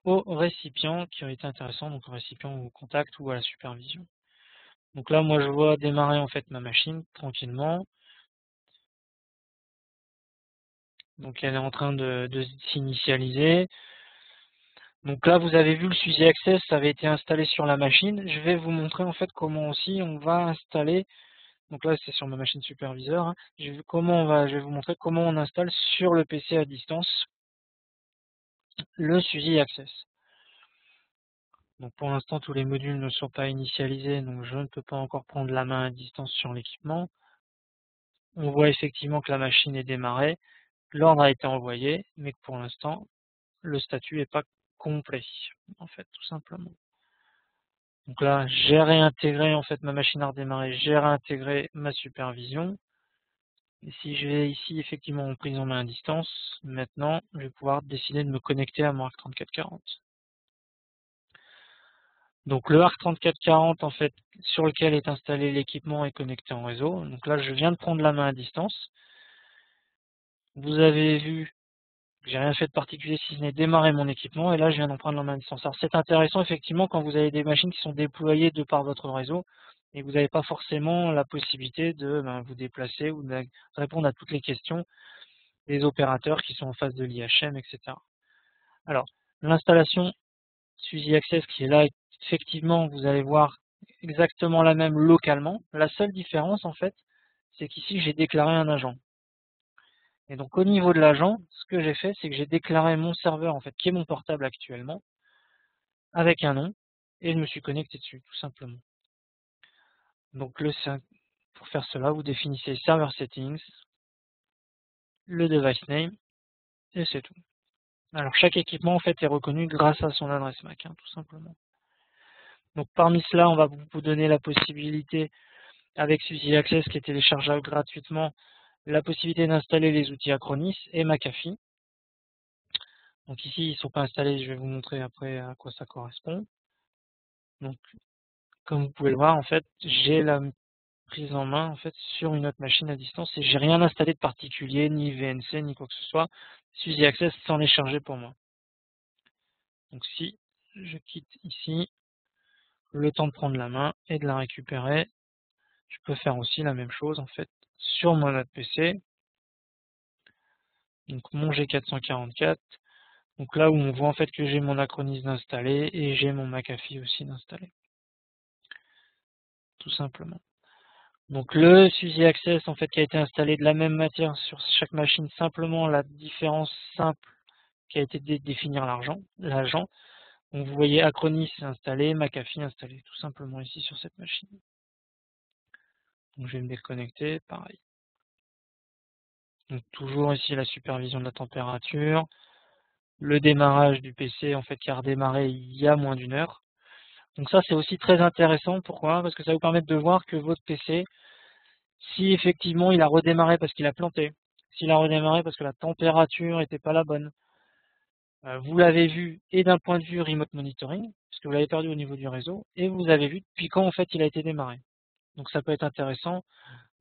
au récipient qui aurait été intéressant, donc au récipient ou au contact ou à la supervision. Donc là, moi, je vois démarrer en fait ma machine tranquillement. Donc elle est en train de s'initialiser. Donc là, vous avez vu le SUSE Access, ça avait été installé sur la machine. Je vais vous montrer en fait comment aussi on va installer. Donc là, c'est sur ma machine superviseur, hein. Je vais vous montrer comment on installe sur le PC à distance le SUSE Access. Donc pour l'instant, tous les modules ne sont pas initialisés, donc je ne peux pas encore prendre la main à distance sur l'équipement. On voit effectivement que la machine est démarrée, l'ordre a été envoyé, mais que pour l'instant, le statut n'est pas complet, en fait, tout simplement. Donc là, j'ai réintégré en fait ma machine à redémarrer, j'ai réintégré ma supervision. Et si je vais ici effectivement en prise en main à distance, maintenant, je vais pouvoir décider de me connecter à mon ARC 3440. Donc le ARC3440 en fait sur lequel est installé l'équipement est connecté en réseau. Donc là je viens de prendre la main à distance. Vous avez vu que j'ai rien fait de particulier si ce n'est démarrer mon équipement et là je viens d'en prendre la main à distance. Alors c'est intéressant effectivement quand vous avez des machines qui sont déployées de par votre réseau et vous n'avez pas forcément la possibilité de vous déplacer ou de répondre à toutes les questions des opérateurs qui sont en face de l'IHM, etc. Alors l'installation Suzy Access qui est là, effectivement, vous allez voir exactement la même localement. La seule différence, en fait, c'est qu'ici, j'ai déclaré un agent. Et donc, au niveau de l'agent, ce que j'ai fait, c'est que j'ai déclaré mon serveur, en fait, qui est mon portable actuellement, avec un nom, et je me suis connecté dessus, tout simplement. Donc, pour faire cela, vous définissez Server Settings, le device name, et c'est tout. Alors, chaque équipement, en fait, est reconnu grâce à son adresse MAC, tout simplement. Donc, parmi cela, on va vous donner la possibilité avec Suzy Access qui est téléchargeable gratuitement, la possibilité d'installer les outils Acronis et McAfee. Donc ici, ils ne sont pas installés, je vais vous montrer après à quoi ça correspond. Donc, comme vous pouvez le voir, en fait, j'ai la prise en main en fait sur une autre machine à distance et j'ai rien installé de particulier, ni VNC, ni quoi que ce soit. Suzy Access s'en est chargé pour moi. Donc si je quitte ici, le temps de prendre la main et de la récupérer, je peux faire aussi la même chose en fait sur mon autre PC. Donc mon G444. Donc là où on voit en fait que j'ai mon Acronis installé et j'ai mon McAfee aussi installé. Tout simplement. Donc le Suzy Access en fait qui a été installé de la même matière sur chaque machine, simplement la différence simple qui a été de définir l'agent. Donc vous voyez Acronis installé, McAfee installé, tout simplement ici sur cette machine. Donc je vais me déconnecter, pareil. Donc toujours ici la supervision de la température, le démarrage du PC en fait qui a redémarré il y a moins d'une heure. Donc ça c'est aussi très intéressant, pourquoi? Parce que ça va vous permettre de voir que votre PC, si effectivement il a redémarré parce qu'il a planté, s'il a redémarré parce que la température n'était pas la bonne, vous l'avez vu et d'un point de vue remote monitoring, puisque vous l'avez perdu au niveau du réseau, et vous avez vu depuis quand en fait il a été démarré. Donc ça peut être intéressant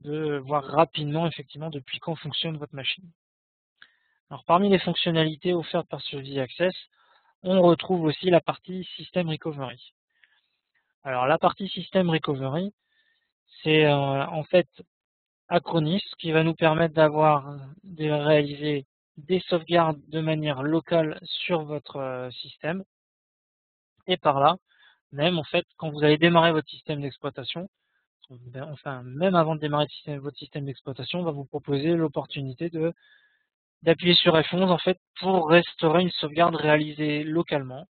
de voir rapidement effectivement depuis quand fonctionne votre machine. Alors parmi les fonctionnalités offertes par Suzy Access, on retrouve aussi la partie System Recovery. Alors la partie System Recovery, c'est en fait Acronis qui va nous permettre de réaliser des sauvegardes de manière locale sur votre système. Et par là, même en fait, quand vous allez démarrer votre système d'exploitation, enfin même avant de démarrer votre système d'exploitation, on va vous proposer l'opportunité d'appuyer sur F11 en fait pour restaurer une sauvegarde réalisée localement,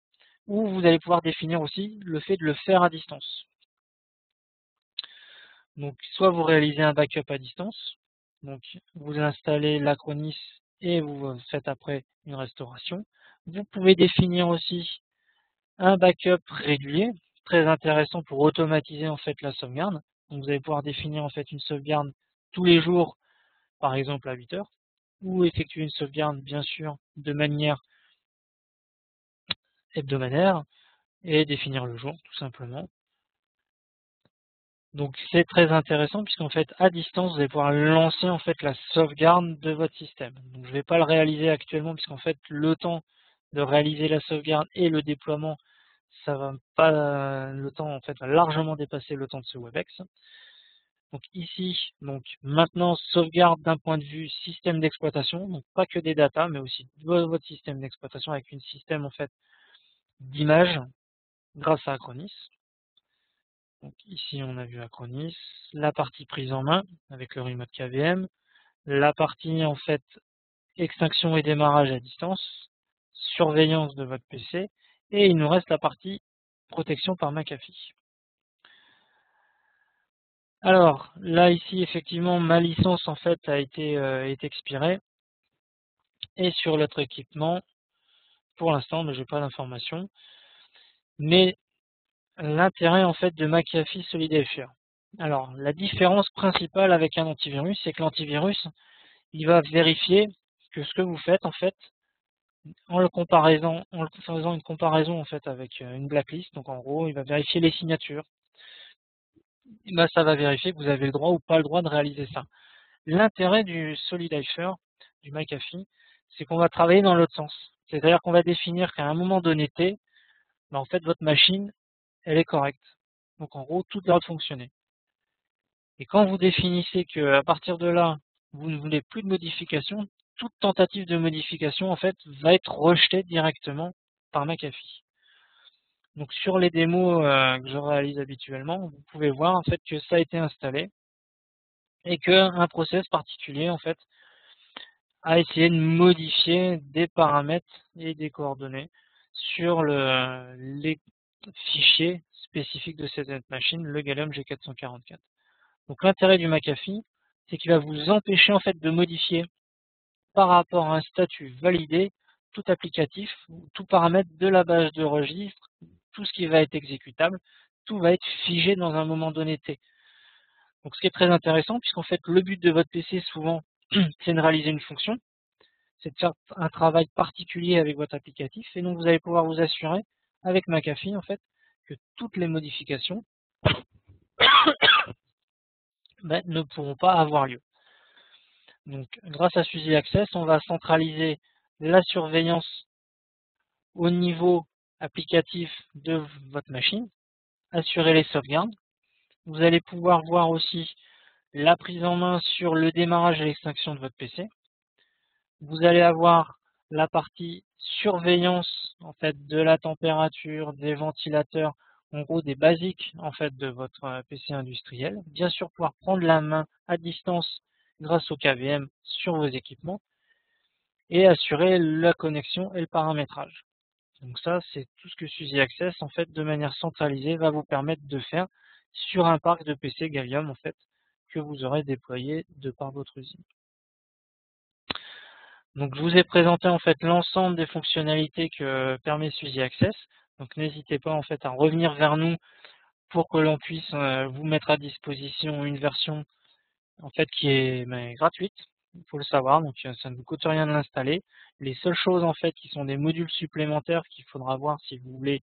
ou vous allez pouvoir définir aussi le fait de le faire à distance. Donc, soit vous réalisez un backup à distance, donc vous installez l'Acronis et vous faites après une restauration. Vous pouvez définir aussi un backup régulier, très intéressant pour automatiser en fait la sauvegarde. Donc, vous allez pouvoir définir en fait une sauvegarde tous les jours, par exemple à 8 heures, ou effectuer une sauvegarde bien sûr de manière hebdomadaire et définir le jour tout simplement. Donc c'est très intéressant puisqu'en fait à distance vous allez pouvoir lancer en fait la sauvegarde de votre système. Donc je ne vais pas le réaliser actuellement puisqu'en fait le temps de réaliser la sauvegarde et le déploiement, ça va pas le temps en fait va largement dépasser le temps de ce WebEx. Donc ici, donc maintenant sauvegarde d'un point de vue système d'exploitation, donc pas que des datas, mais aussi votre système d'exploitation avec une système en fait d'image grâce à Acronis. Donc ici, on a vu Acronis, la partie prise en main avec le remote KVM, la partie en fait extinction et démarrage à distance, surveillance de votre PC, et il nous reste la partie protection par McAfee. Alors là ici effectivement ma licence en fait est expirée et sur l'autre équipement pour l'instant mais j'ai pas d'informations. Mais l'intérêt en fait de McAfee Solidifier. Alors la différence principale avec un antivirus, c'est que l'antivirus il va vérifier que ce que vous faites, en fait, en le faisant une comparaison en fait avec une blacklist. Donc en gros, il va vérifier les signatures. Et ben, ça va vérifier que vous avez le droit ou pas le droit de réaliser ça. L'intérêt du Solidifier, du McAfee, c'est qu'on va travailler dans l'autre sens. C'est-à-dire qu'on va définir qu'à un moment donné T, ben, en fait votre machine, elle est correcte. Donc en gros, tout doit fonctionner. Et quand vous définissez qu'à partir de là, vous ne voulez plus de modification, toute tentative de modification en fait va être rejetée directement par McAfee. Donc sur les démos que je réalise habituellement, vous pouvez voir en fait que ça a été installé et qu'un process particulier en fait a essayé de modifier des paramètres et des coordonnées sur les fichiers spécifiques de cette machine, le Gallium G444. Donc l'intérêt du McAfee, c'est qu'il va vous empêcher en fait de modifier par rapport à un statut validé tout applicatif, tout paramètre de la base de registre, tout ce qui va être exécutable, tout va être figé dans un moment donné T. Donc ce qui est très intéressant, puisqu'en fait le but de votre PC souvent, c'est de réaliser une fonction, c'est de faire un travail particulier avec votre applicatif, et donc vous allez pouvoir vous assurer avec McAfee en fait que toutes les modifications ne pourront pas avoir lieu. Donc grâce à SUSY Access, on va centraliser la surveillance au niveau applicatif de votre machine, assurer les sauvegardes. Vous allez pouvoir voir aussi la prise en main sur le démarrage et l'extinction de votre PC. Vous allez avoir la partie surveillance en fait de la température, des ventilateurs, en gros des basiques en fait de votre PC industriel. Bien sûr pouvoir prendre la main à distance grâce au KVM sur vos équipements et assurer la connexion et le paramétrage. Donc ça, c'est tout ce que SUSY Access, en fait, de manière centralisée, va vous permettre de faire sur un parc de PC Gallium, en fait, que vous aurez déployé de par votre usine. Donc je vous ai présenté en fait l'ensemble des fonctionnalités que permet SUSY Access. Donc n'hésitez pas en fait à revenir vers nous pour que l'on puisse vous mettre à disposition une version en fait qui est gratuite. Il faut le savoir, donc ça ne vous coûte rien de l'installer. Les seules choses en fait qui sont des modules supplémentaires qu'il faudra voir si vous voulez,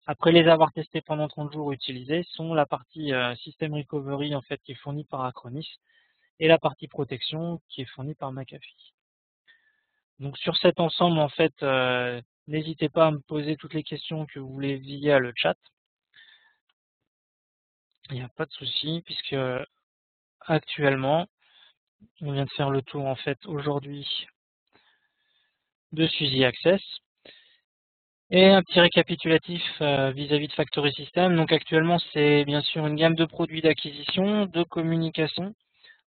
après les avoir testés pendant 30 jours utilisés, sont la partie System Recovery en fait qui est fournie par Acronis et la partie protection qui est fournie par McAfee. Donc sur cet ensemble en fait, n'hésitez pas à me poser toutes les questions que vous voulez via le chat. Il n'y a pas de souci puisque actuellement on vient de faire le tour en fait aujourd'hui de SUSY Access. Et un petit récapitulatif vis-à-vis de Factory System. Donc actuellement, c'est bien sûr une gamme de produits d'acquisition, de communication,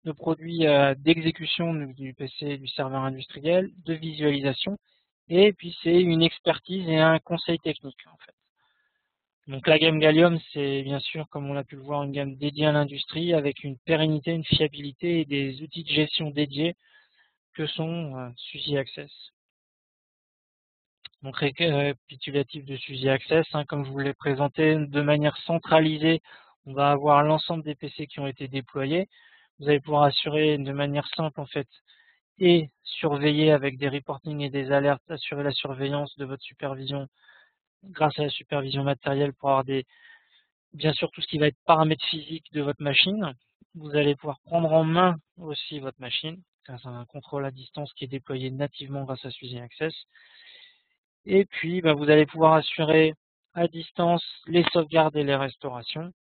de produits d'exécution du PC, du serveur industriel, de visualisation. Et puis c'est une expertise et un conseil technique en fait. Donc la gamme Gallium, c'est bien sûr, comme on a pu le voir, une gamme dédiée à l'industrie avec une pérennité, une fiabilité et des outils de gestion dédiés que sont SUSY Access. Donc récapitulatif de SUSY Access, comme je vous l'ai présenté, de manière centralisée, on va avoir l'ensemble des PC qui ont été déployés. Vous allez pouvoir assurer de manière simple en fait et surveiller avec des reportings et des alertes, assurer la surveillance de votre supervision grâce à la supervision matérielle pour avoir bien sûr tout ce qui va être paramètres physiques de votre machine. Vous allez pouvoir prendre en main aussi votre machine grâce à un contrôle à distance qui est déployé nativement grâce à SUSY Access. Et puis, vous allez pouvoir assurer à distance les sauvegardes et les restaurations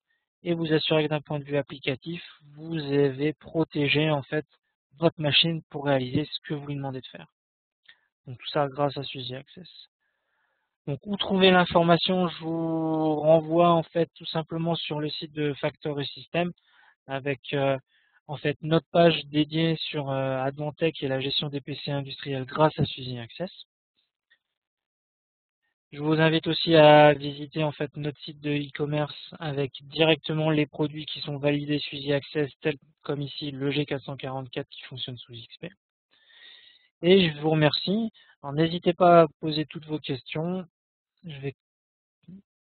et vous assurer que d'un point de vue applicatif, vous avez protégé en fait votre machine pour réaliser ce que vous lui demandez de faire. Donc tout ça grâce à SUSY Access. Donc où trouver l'information, je vous renvoie en fait tout simplement sur le site de Factory System avec en fait notre page dédiée sur Advantech et la gestion des PC industriels grâce à SUSY Access. Je vous invite aussi à visiter en fait notre site de e-commerce avec directement les produits qui sont validés SUSY Access, tels comme ici le G444 qui fonctionne sous XP. Et je vous remercie. Alors n'hésitez pas à poser toutes vos questions. Je vais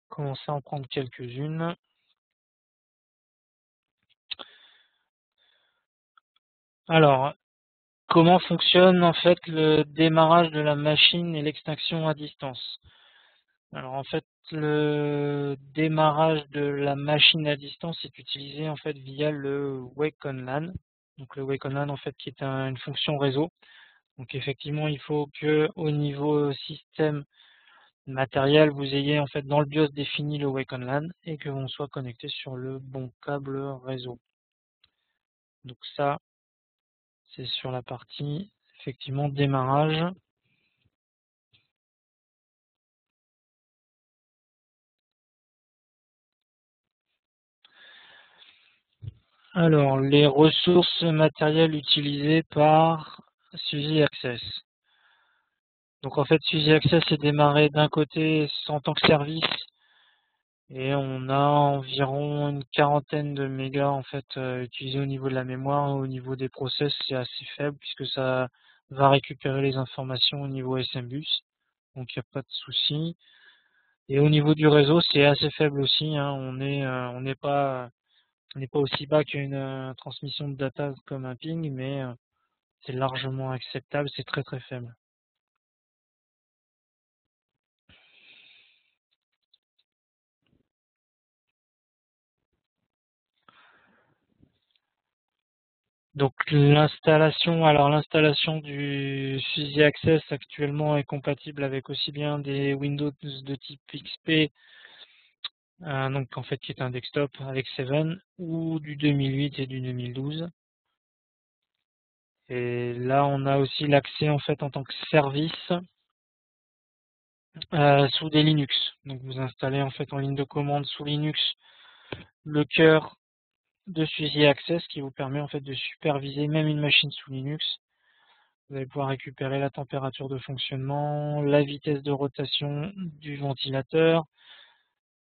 commencer à en prendre quelques-unes. Alors, comment fonctionne en fait le démarrage de la machine et l'extinction à distance? Alors en fait, le démarrage de la machine à distance est utilisé en fait via le Wake on LAN. Donc le Wake on LAN en fait qui est une fonction réseau. Donc effectivement, il faut que au niveau système matériel, vous ayez en fait dans le BIOS défini le Wake on LAN et que l'on soit connecté sur le bon câble réseau. Donc ça, c'est sur la partie effectivement démarrage. Alors, les ressources matérielles utilisées par SUSY Access. Donc en fait, SUSY Access est démarré d'un côté en tant que service et on a environ une quarantaine de mégas en fait utilisés au niveau de la mémoire. Au niveau des process, c'est assez faible puisque ça va récupérer les informations au niveau SMBus, donc il n'y a pas de souci. Et au niveau du réseau, c'est assez faible aussi, hein. On n'est pas aussi bas qu'une transmission de data comme un ping, mais c'est largement acceptable, c'est très très faible. Donc l'installation du Fuzzy Access actuellement est compatible avec aussi bien des Windows de type XP, donc en fait qui est un desktop avec 7, ou du 2008 et du 2012. Et là on a aussi l'accès en fait en tant que service sous des Linux. Donc vous installez en fait en ligne de commande sous Linux le cœur de Fuzzy Access qui vous permet en fait de superviser même une machine sous Linux. Vous allez pouvoir récupérer la température de fonctionnement, la vitesse de rotation du ventilateur,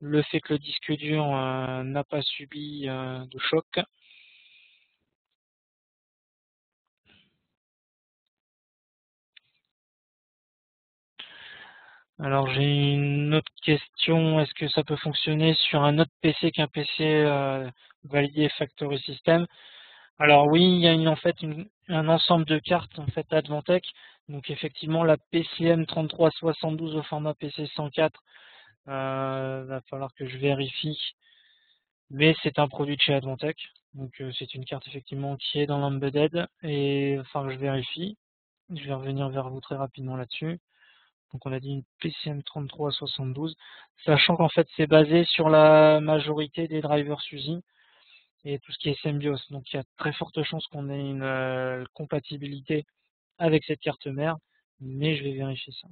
le fait que le disque dur n'a pas subi de choc. Alors j'ai une autre question, est-ce que ça peut fonctionner sur un autre PC qu'un PC validé Factory System? Alors oui, il y a un ensemble de cartes en fait Advantech. Donc effectivement la PCM 3372 au format PC 104, va falloir que je vérifie. Mais c'est un produit de chez Advantech. Donc c'est une carte effectivement qui est dans l'embedded et enfin je vérifie. Je vais revenir vers vous très rapidement là-dessus. Donc on a dit une PCM 3372, sachant qu'en fait c'est basé sur la majorité des drivers SUSY et tout ce qui est Symbios. Donc il y a très forte chance qu'on ait une compatibilité avec cette carte mère, mais je vais vérifier ça.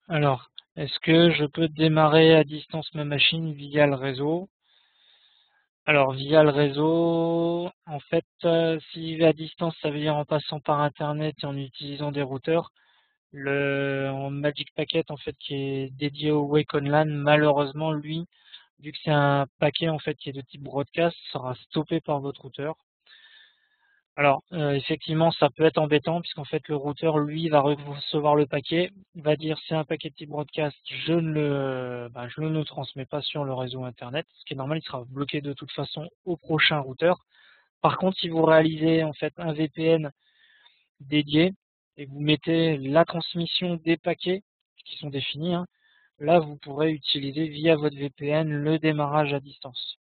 Alors, est-ce que je peux démarrer à distance ma machine via le réseau? Alors, via le réseau, en fait, si à distance, ça veut dire en passant par Internet et en utilisant des routeurs. En Magic Packet, en fait, qui est dédié au Wake on LAN, malheureusement, lui, vu que c'est un paquet, en fait, qui est de type broadcast, sera stoppé par votre routeur. Alors, effectivement, ça peut être embêtant, puisqu'en fait, le routeur, lui, va recevoir le paquet, va dire c'est un paquet de type broadcast, je ne le transmets pas sur le réseau Internet, ce qui est normal, il sera bloqué de toute façon au prochain routeur. Par contre, si vous réalisez en fait un VPN dédié et que vous mettez la transmission des paquets qui sont définis, hein, là vous pourrez utiliser via votre VPN le démarrage à distance.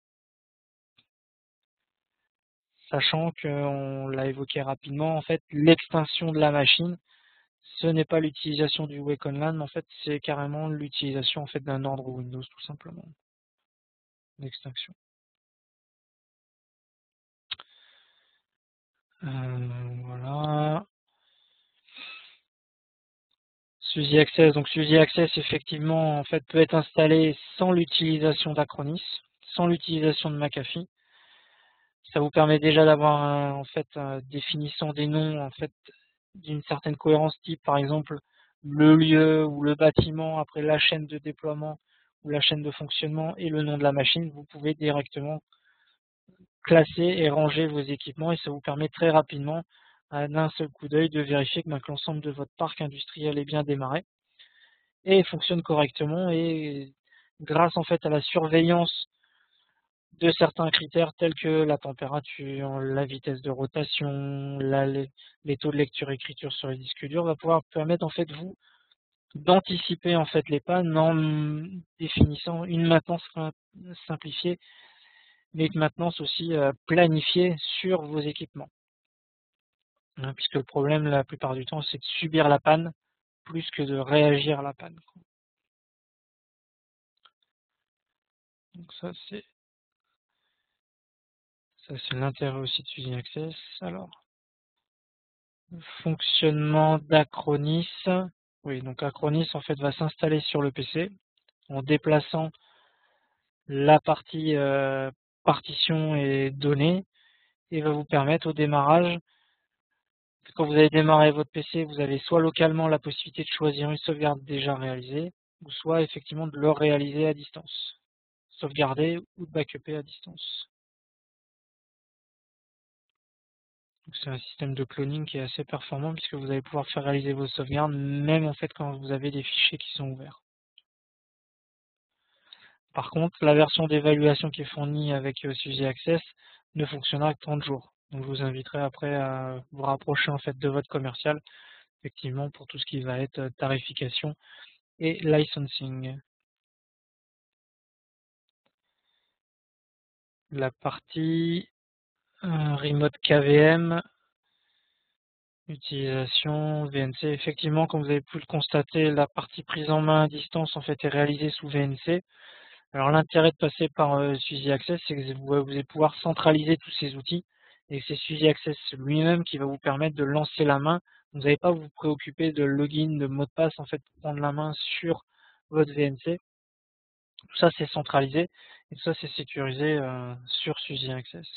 Sachant qu'on l'a évoqué rapidement, en fait, l'extinction de la machine, ce n'est pas l'utilisation du Wake on LAN, mais en fait, c'est carrément l'utilisation en fait d'un ordre Windows tout simplement, l'extinction. Voilà. SUSY Access. Donc SUSY Access effectivement en fait peut être installé sans l'utilisation d'Acronis, sans l'utilisation de McAfee. Ça vous permet déjà d'avoir en fait définissant des noms en fait d'une certaine cohérence type, par exemple le lieu ou le bâtiment après la chaîne de déploiement ou la chaîne de fonctionnement et le nom de la machine. Vous pouvez directement classer et ranger vos équipements et ça vous permet très rapidement d'un seul coup d'œil de vérifier que l'ensemble de votre parc industriel est bien démarré et fonctionne correctement et grâce en fait à la surveillance de certains critères tels que la température, la vitesse de rotation, les taux de lecture-écriture sur les disques durs, va pouvoir permettre en fait vous d'anticiper en fait les pannes en définissant une maintenance simplifiée, mais une maintenance aussi planifiée sur vos équipements. Hein, puisque le problème la plupart du temps c'est de subir la panne plus que de réagir à la panne. Donc ça c'est l'intérêt aussi de Suzy Access. Alors, fonctionnement d'Acronis. Oui, donc Acronis en fait va s'installer sur le PC en déplaçant la partie partition et données et va vous permettre au démarrage, quand vous allez démarrer votre PC, vous avez soit localement la possibilité de choisir une sauvegarde déjà réalisée, ou soit effectivement de le réaliser à distance, sauvegarder ou de backuper à distance. C'est un système de cloning qui est assez performant puisque vous allez pouvoir faire réaliser vos sauvegardes même en fait quand vous avez des fichiers qui sont ouverts. Par contre, la version d'évaluation qui est fournie avec Suzy Access ne fonctionnera que 30 jours. Donc je vous inviterai après à vous rapprocher en fait de votre commercial, effectivement, pour tout ce qui va être tarification et licensing. La partie remote KVM, utilisation VNC. Effectivement, comme vous avez pu le constater, la partie prise en main à distance en fait est réalisée sous VNC. Alors l'intérêt de passer par Suzy Access, c'est que vous allez pouvoir centraliser tous ces outils et c'est Suzy Access lui-même qui va vous permettre de lancer la main. Vous n'allez pas vous préoccuper de login, de mot de passe en fait pour prendre la main sur votre VNC. Tout ça c'est centralisé et tout ça c'est sécurisé sur Suzy Access.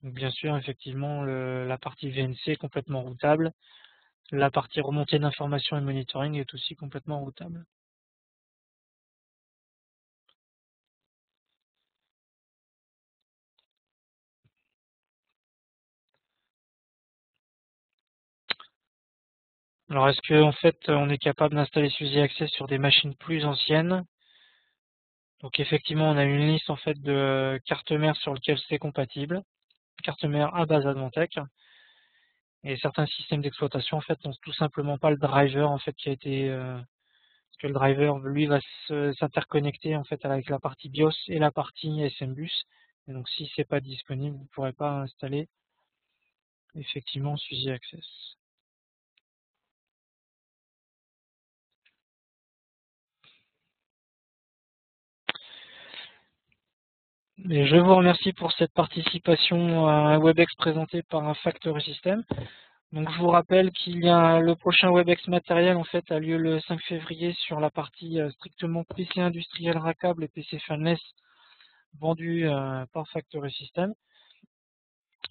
Donc, bien sûr, effectivement, la partie VNC est complètement routable. La partie remontée d'informations et monitoring est aussi complètement routable. Alors, est-ce que en fait, on est capable d'installer Suzy Access sur des machines plus anciennes? Donc, effectivement, on a une liste en fait de cartes mères sur lesquelles c'est compatible, cartes mères à base Advantech, et certains systèmes d'exploitation en fait n'ont tout simplement pas le driver en fait qui a été, parce que le driver lui va s'interconnecter en fait avec la partie BIOS et la partie SMBus. Et donc, si c'est pas disponible, vous ne pourrez pas installer effectivement Suzy Access. Et je vous remercie pour cette participation à un WebEx présenté par un Factory System. Donc je vous rappelle qu'il y a le prochain WebEx matériel en fait a lieu le 5 février sur la partie strictement PC industriel rackable et PC fanless vendu par Factory System.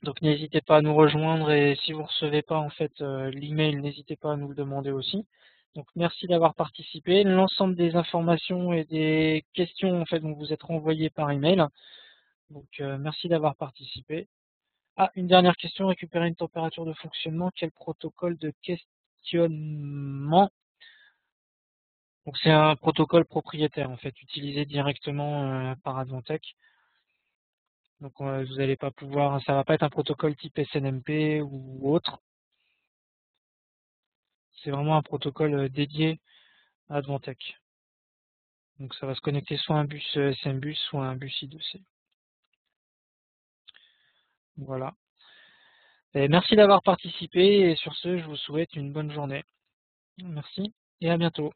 Donc n'hésitez pas à nous rejoindre et si vous ne recevez pas en fait l'email, n'hésitez pas à nous le demander aussi. Donc merci d'avoir participé. L'ensemble des informations et des questions en fait vont vous être envoyées par email. Donc merci d'avoir participé. Ah, une dernière question, récupérer une température de fonctionnement, quel protocole de questionnement? Donc c'est un protocole propriétaire en fait, utilisé directement par Advantech. Donc vous n'allez pas pouvoir, ça va pas être un protocole type SNMP ou autre. C'est vraiment un protocole dédié à Advantech. Donc ça va se connecter soit à un bus SMBus, soit à un bus I2C. Voilà. Et merci d'avoir participé et sur ce, je vous souhaite une bonne journée. Merci et à bientôt.